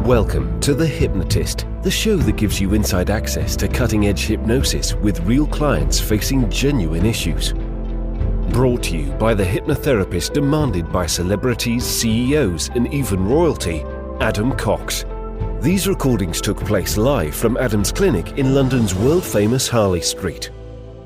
Welcome to The Hypnotist, the show that gives you inside access to cutting-edge hypnosis with real clients facing genuine issues. Brought to you by the hypnotherapist demanded by celebrities, CEOs, and even royalty, Adam Cox. These recordings took place live from Adam's clinic in London's world-famous Harley Street.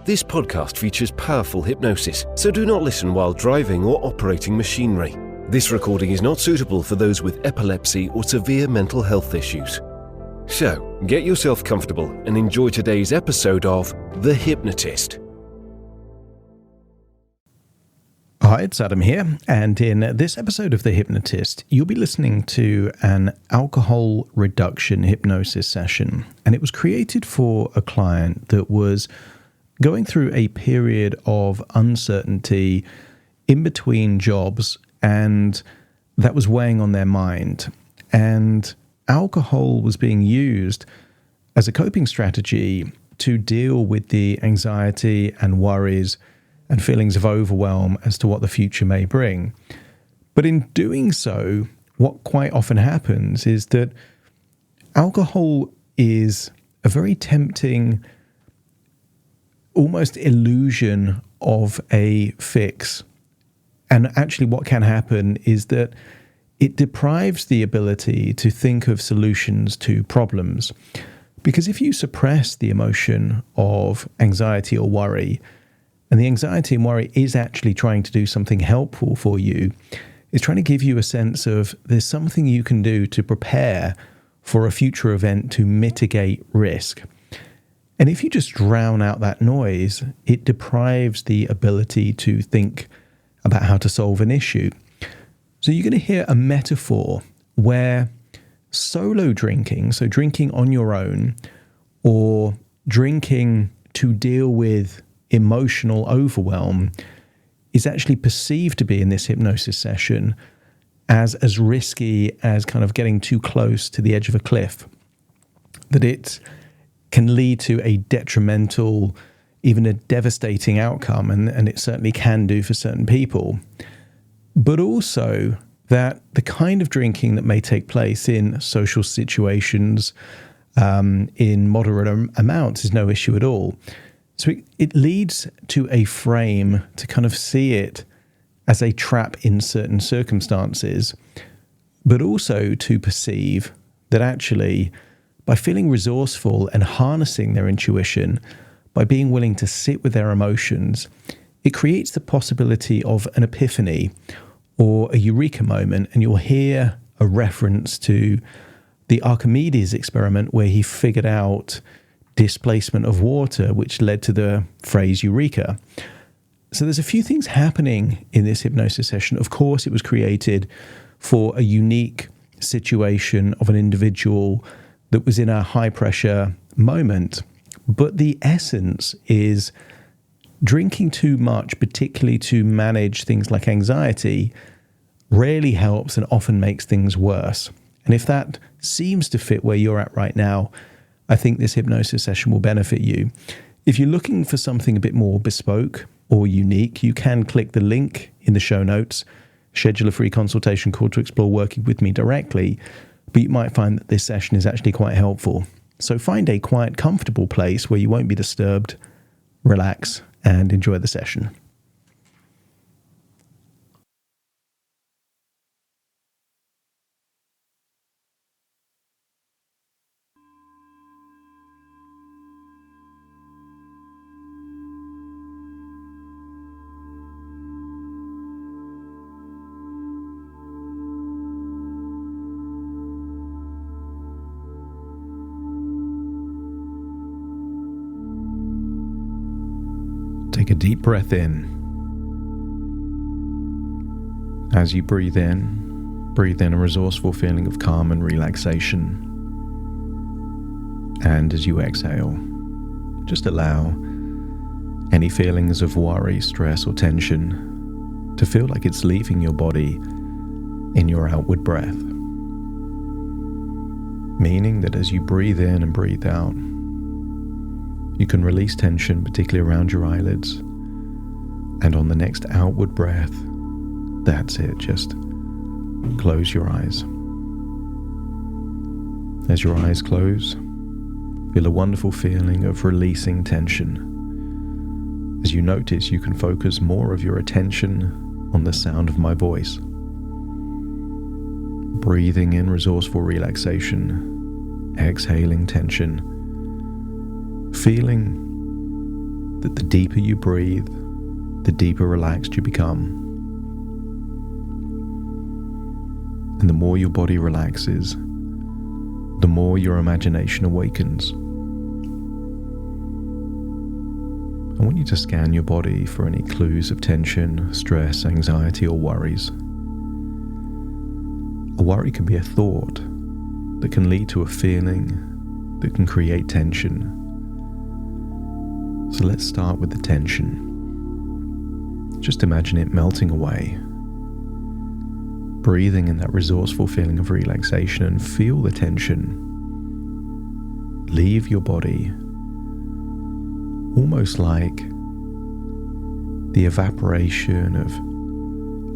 This podcast features powerful hypnosis, so do not listen while driving or operating machinery. This recording is not suitable for those with epilepsy or severe mental health issues. So, get yourself comfortable and enjoy today's episode of The Hypnotist. Hi, it's Adam here, and in this episode of The Hypnotist, you'll be listening to an alcohol reduction hypnosis session, and it was created for a client that was going through a period of uncertainty in between jobs, and that was weighing on their mind. And alcohol was being used as a coping strategy to deal with the anxiety and worries and feelings of overwhelm as to what the future may bring. But in doing so, what quite often happens is that alcohol is a very tempting, almost illusion of a fix. And actually what can happen is that it deprives the ability to think of solutions to problems. Because if you suppress the emotion of anxiety or worry, and the anxiety and worry is actually trying to do something helpful for you, it's trying to give you a sense of there's something you can do to prepare for a future event to mitigate risk. And if you just drown out that noise, it deprives the ability to think about how to solve an issue. So you're going to hear a metaphor where solo drinking, so drinking on your own, or drinking to deal with emotional overwhelm, is actually perceived to be in this hypnosis session as risky as kind of getting too close to the edge of a cliff. That it can lead to a detrimental, even a devastating outcome, and it certainly can do for certain people. But also that the kind of drinking that may take place in social situations in moderate amounts is no issue at all. So it leads to a frame to kind of see it as a trap in certain circumstances, but also to perceive that actually by feeling resourceful and harnessing their intuition, by being willing to sit with their emotions, it creates the possibility of an epiphany or a eureka moment. And you'll hear a reference to the Archimedes experiment where he figured out displacement of water, which led to the phrase eureka. So there's a few things happening in this hypnosis session. Of course, it was created for a unique situation of an individual that was in a high pressure moment. But the essence is drinking too much, particularly to manage things like anxiety, rarely helps and often makes things worse. And if that seems to fit where you're at right now, I think this hypnosis session will benefit you. If you're looking for something a bit more bespoke or unique, you can click the link in the show notes, schedule a free consultation call to explore working with me directly, but you might find that this session is actually quite helpful. So find a quiet, comfortable place where you won't be disturbed, relax, and enjoy the session. Take a deep breath in. As you breathe in a resourceful feeling of calm and relaxation. And as you exhale, just allow any feelings of worry, stress, or tension to feel like it's leaving your body in your outward breath. Meaning that as you breathe in and breathe out, you can release tension, particularly around your eyelids. And on the next outward breath, that's it, just close your eyes. As your eyes close, feel a wonderful feeling of releasing tension. As you notice, you can focus more of your attention on the sound of my voice. Breathing in resourceful relaxation, exhaling tension, feeling that the deeper you breathe, the deeper relaxed you become. And the more your body relaxes, the more your imagination awakens. I want you to scan your body for any clues of tension, stress, anxiety, or worries. A worry can be a thought that can lead to a feeling that can create tension. So let's start with the tension. Just imagine it melting away. Breathing in that resourceful feeling of relaxation and feel the tension leave your body, almost like the evaporation of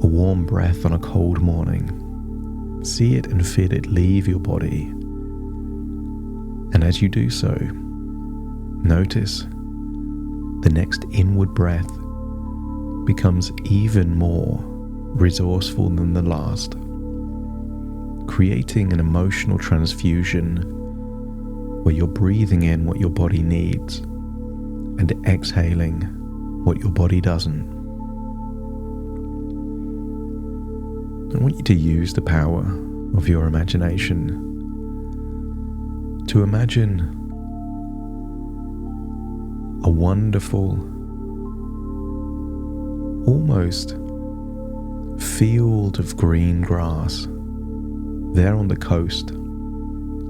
a warm breath on a cold morning. See it and feel it leave your body. And as you do so, notice the next inward breath becomes even more resourceful than the last, creating an emotional transfusion where you're breathing in what your body needs and exhaling what your body doesn't. I want you to use the power of your imagination to imagine a wonderful, almost field of green grass there on the coast,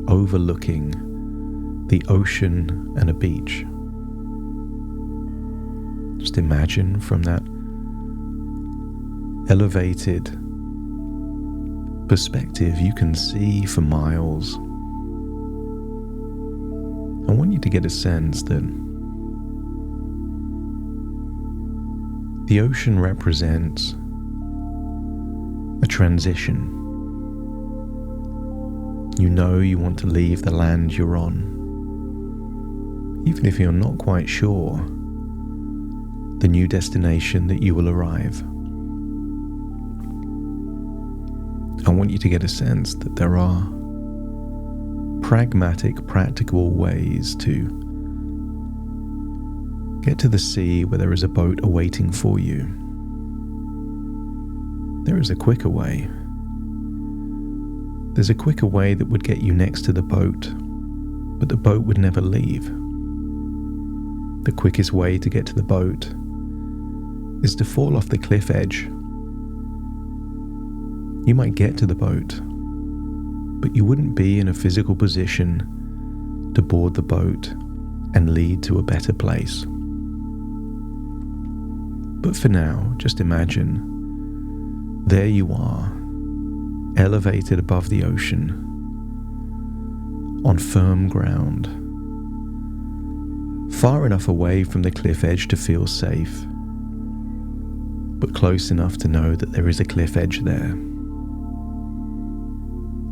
overlooking the ocean and a beach. Just imagine from that elevated perspective you can see for miles. I want you to get a sense that the ocean represents a transition. You know you want to leave the land you're on, even if you're not quite sure the new destination that you will arrive. I want you to get a sense that there are pragmatic, practical ways to get to the sea where there is a boat awaiting for you. There is a quicker way. There's a quicker way that would get you next to the boat, but the boat would never leave. The quickest way to get to the boat is to fall off the cliff edge. You might get to the boat, but you wouldn't be in a physical position to board the boat and lead to a better place. But for now, just imagine there you are, elevated above the ocean, on firm ground, far enough away from the cliff edge to feel safe, but close enough to know that there is a cliff edge there.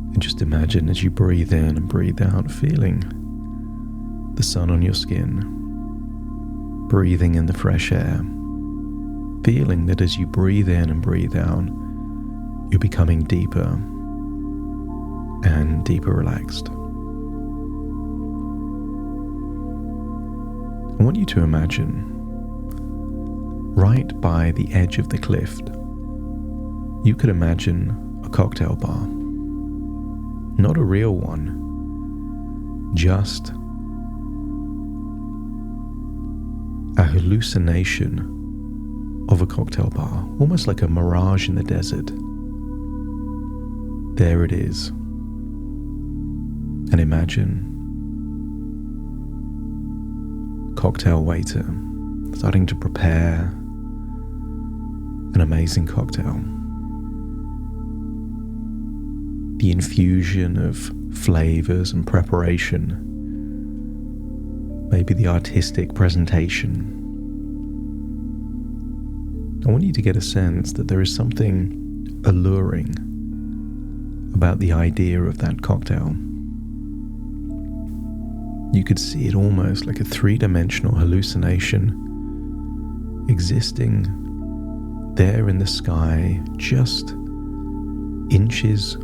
And just imagine as you breathe in and breathe out, feeling the sun on your skin, breathing in the fresh air, feeling that as you breathe in and breathe out, you're becoming deeper and deeper relaxed. I want you to imagine right by the edge of the cliff, you could imagine a cocktail bar. Not a real one, just a hallucination of a cocktail bar, almost like a mirage in the desert. There it is. And imagine cocktail waiter starting to prepare an amazing cocktail. The infusion of flavors and preparation, maybe the artistic presentation. I want you to get a sense that there is something alluring about the idea of that cocktail. You could see it almost like a three-dimensional hallucination existing there in the sky, just inches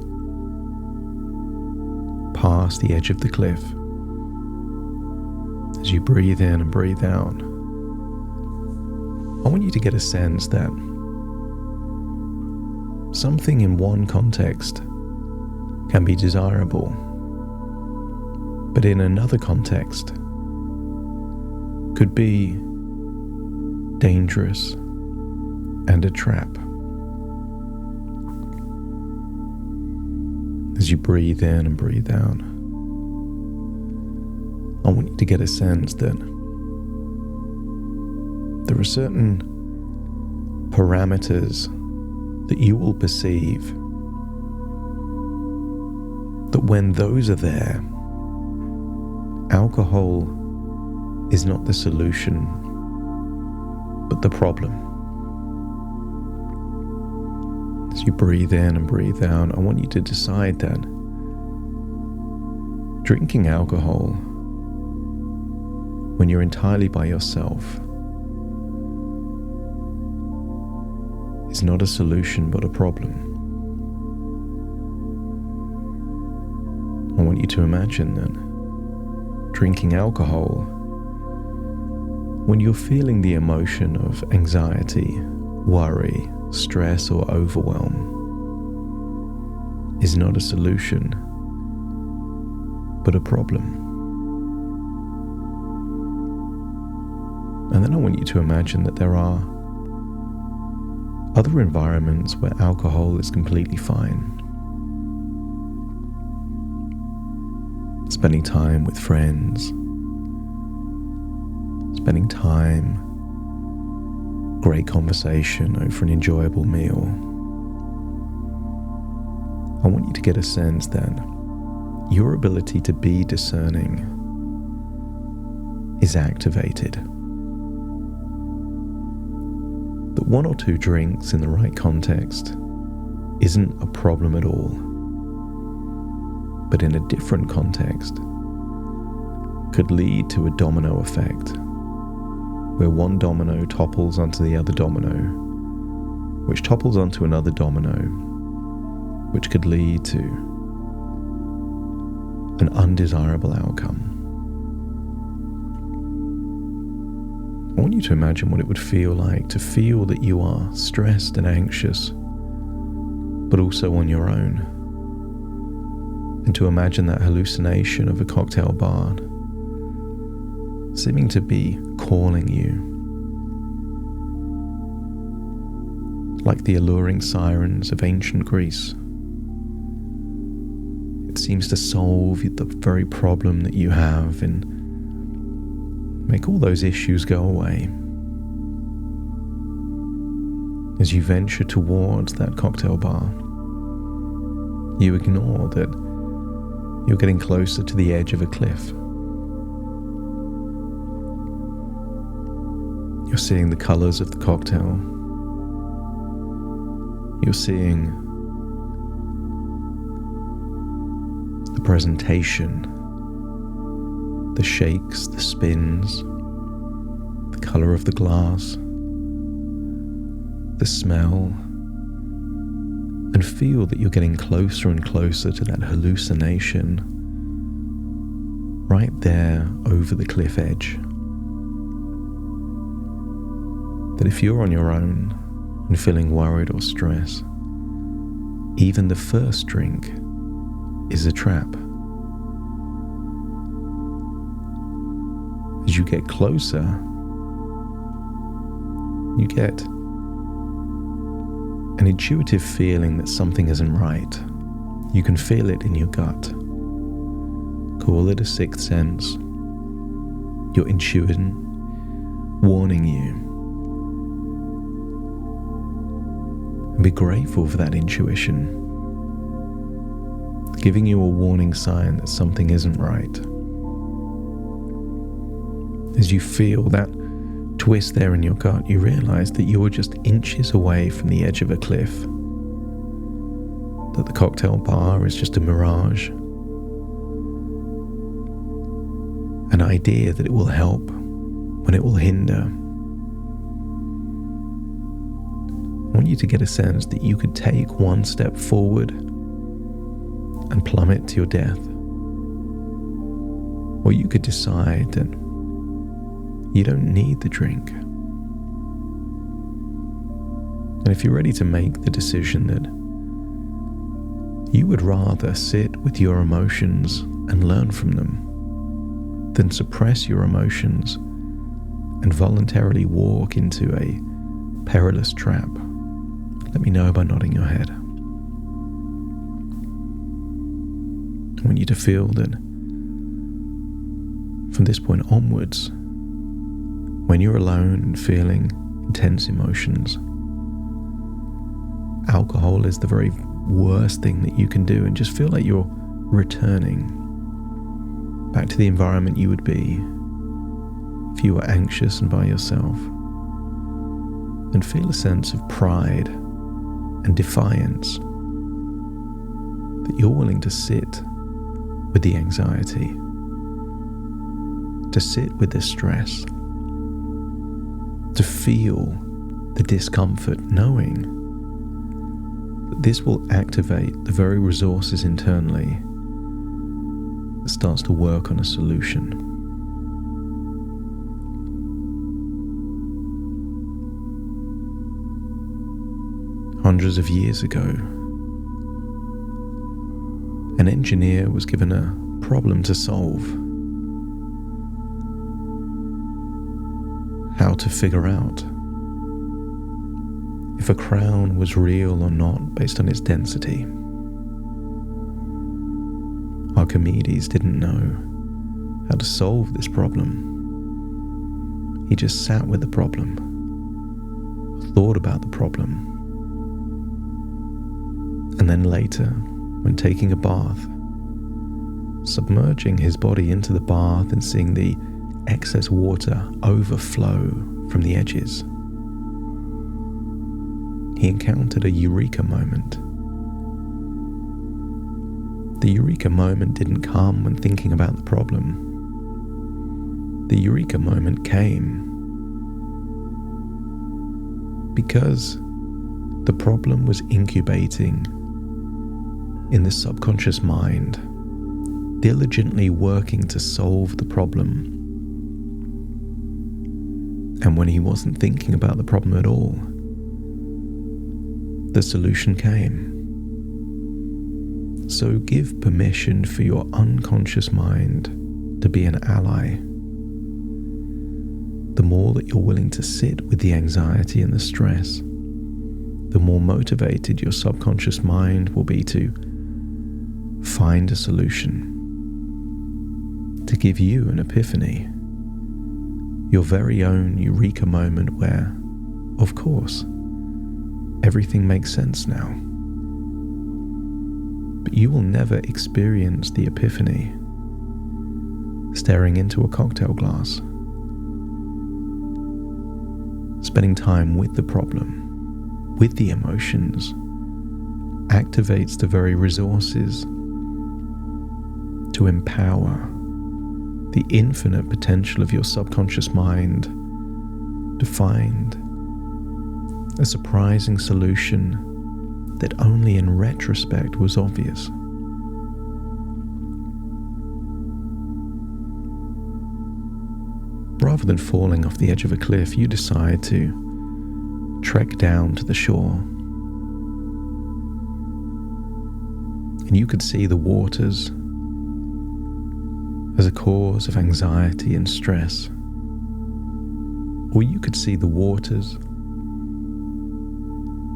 past the edge of the cliff. As you breathe in and breathe out, I want you to get a sense that something in one context can be desirable, but in another context could be dangerous and a trap. As you breathe in and breathe out, I want you to get a sense that there are certain parameters that you will perceive that when those are there, alcohol is not the solution, but the problem. As you breathe in and breathe out, I want you to decide that drinking alcohol when you're entirely by yourself is not a solution, but a problem. I want you to imagine that drinking alcohol when you're feeling the emotion of anxiety, worry, stress, or overwhelm is not a solution, but a problem. And then I want you to imagine that there are other environments where alcohol is completely fine. Spending time with friends, spending time, great conversation over an enjoyable meal. I want you to get a sense that your ability to be discerning is activated. That one or two drinks in the right context isn't a problem at all, but in a different context could lead to a domino effect, where one domino topples onto the other domino, which topples onto another domino, which could lead to an undesirable outcome. I want you to imagine what it would feel like to feel that you are stressed and anxious, but also on your own. And to imagine that hallucination of a cocktail bar seeming to be calling you, like the alluring sirens of ancient Greece. It seems to solve the very problem that you have and make all those issues go away. As you venture towards that cocktail bar, you ignore that you're getting closer to the edge of a cliff. You're seeing the colors of the cocktail. You're seeing the presentation, the shakes, the spins, the color of the glass, the smell, and feel that you're getting closer and closer to that hallucination right there over the cliff edge. That if you're on your own and feeling worried or stressed, even the first drink is a trap. As you get closer, you get an intuitive feeling that something isn't right. You can feel it in your gut. Call it a sixth sense. Your intuition warning you. And be grateful for that intuition, giving you a warning sign that something isn't right. As you feel that twist there in your gut, you realize that you're just inches away from the edge of a cliff, that the cocktail bar is just a mirage. an idea that it will help when it will hinder. I want you to get a sense that you could take one step forward and plummet to your death. Or you could decide that you don't need the drink. And if you're ready to make the decision that you would rather sit with your emotions and learn from them than suppress your emotions and voluntarily walk into a perilous trap, let me know by nodding your head. I want you to feel that from this point onwards, when you're alone and feeling intense emotions, alcohol is the very worst thing that you can do, and just feel like you're returning back to the environment you would be if you were anxious and by yourself, and feel a sense of pride and defiance that you're willing to sit with the anxiety, to sit with the stress, to feel the discomfort, knowing that this will activate the very resources internally that starts to work on a solution. Hundreds of years ago, an engineer was given a problem to solve. How to figure out if a crown was real or not based on its density. Archimedes didn't know how to solve this problem. He just sat with the problem, thought about the problem, and then later, when taking a bath, submerging his body into the bath and seeing the excess water overflow from the edges, he encountered a eureka moment. The eureka moment didn't come when thinking about the problem. The eureka moment came because the problem was incubating in the subconscious mind, diligently working to solve the problem. And when he wasn't thinking about the problem at all, the solution came. So give permission for your unconscious mind to be an ally. The more that you're willing to sit with the anxiety and the stress, the more motivated your subconscious mind will be to find a solution, to give you an epiphany, your very own eureka moment where, of course, everything makes sense now. But you will never experience the epiphany staring into a cocktail glass. Spending time with the problem, with the emotions, activates the very resources to empower the infinite potential of your subconscious mind to find a surprising solution that only in retrospect was obvious. Rather than falling off the edge of a cliff, you decide to trek down to the shore. And you could see the waters as a cause of anxiety and stress. Or you could see the waters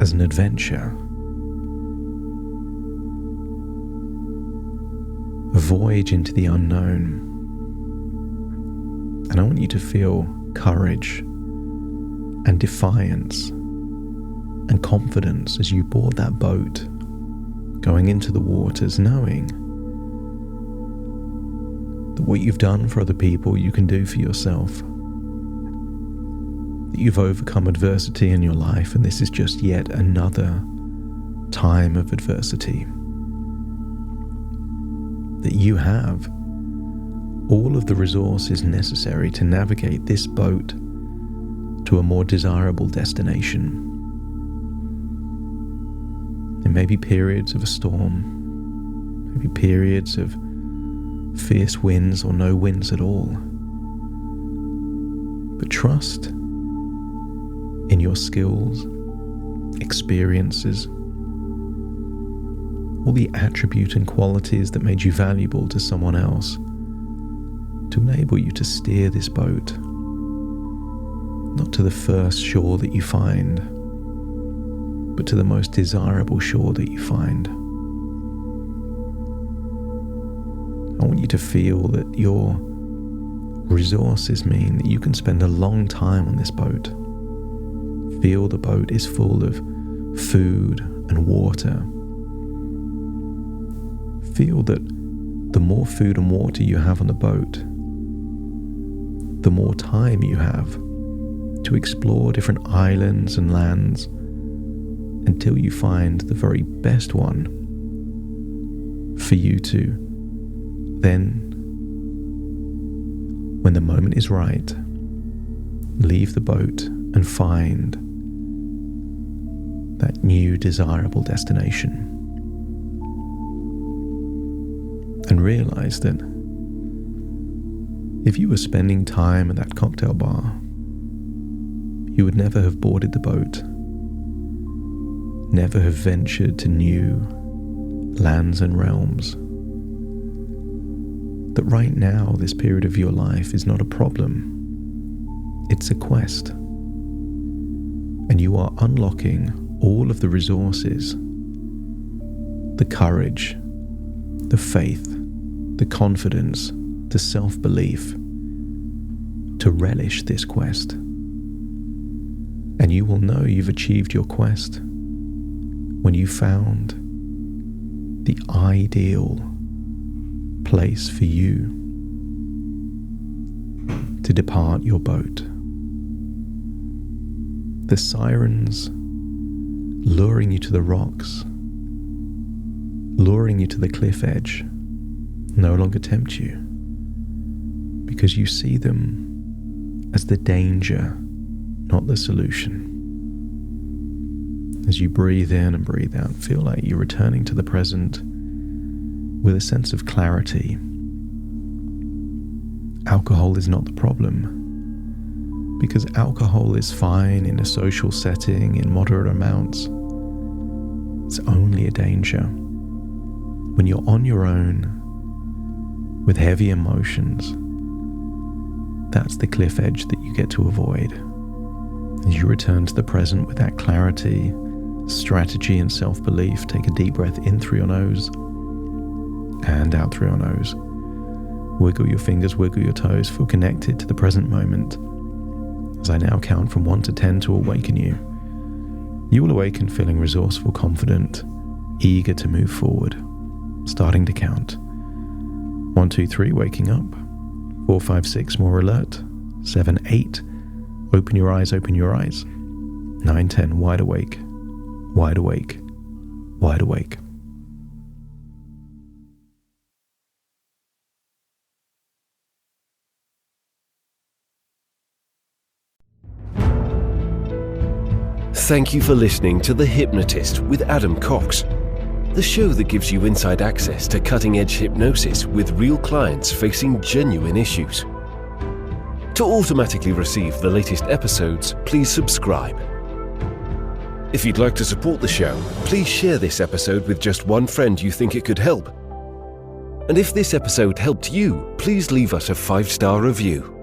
as an adventure, a voyage into the unknown. And I want you to feel courage and defiance and confidence as you board that boat, going into the waters, knowing that what you've done for other people, you can do for yourself. That you've overcome adversity in your life, and this is just yet another time of adversity. That you have all of the resources necessary to navigate this boat to a more desirable destination. There may be periods of a storm, maybe periods of fierce winds or no winds at all. But trust in your skills, experiences, all the attributes and qualities that made you valuable to someone else to enable you to steer this boat, not to the first shore that you find, but to the most desirable shore that you find. I want you to feel that your resources mean that you can spend a long time on this boat. Feel the boat is full of food and water. Feel that the more food and water you have on the boat, the more time you have to explore different islands and lands until you find the very best one for you to then, when the moment is right, leave the boat and find that new desirable destination. And realize that if you were spending time at that cocktail bar, you would never have boarded the boat, never have ventured to new lands and realms. That right now, this period of your life is not a problem, it's a quest. And you are unlocking all of the resources, the courage, the faith, the confidence, the self-belief to relish this quest. And you will know you've achieved your quest when you found the ideal place for you to depart your boat. The sirens luring you to the rocks, luring you to the cliff edge, no longer tempt you because you see them as the danger, not the solution. As you breathe in and breathe out, feel like you're returning to the present with a sense of clarity. Alcohol is not the problem, because alcohol is fine in a social setting in moderate amounts. It's only a danger when you're on your own with heavy emotions. That's the cliff edge that you get to avoid. As you return to the present with that clarity, strategy, and self-belief, take a deep breath in through your nose and out through your nose. Wiggle your fingers, wiggle your toes, feel connected to the present moment. As I now count from 1 to 10 to awaken you, you will awaken feeling resourceful, confident, eager to move forward. Starting to count. 1, 2, 3, waking up. 4, 5, 6, more alert. 7, 8, open your eyes, open your eyes. 9, 10, wide awake, wide awake, wide awake. Thank you for listening to The Hypnotist with Adam Cox, the show that gives you inside access to cutting-edge hypnosis with real clients facing genuine issues. To automatically receive the latest episodes, please subscribe. If you'd like to support the show, please share this episode with just one friend you think it could help. And if this episode helped you, please leave us a 5-star review.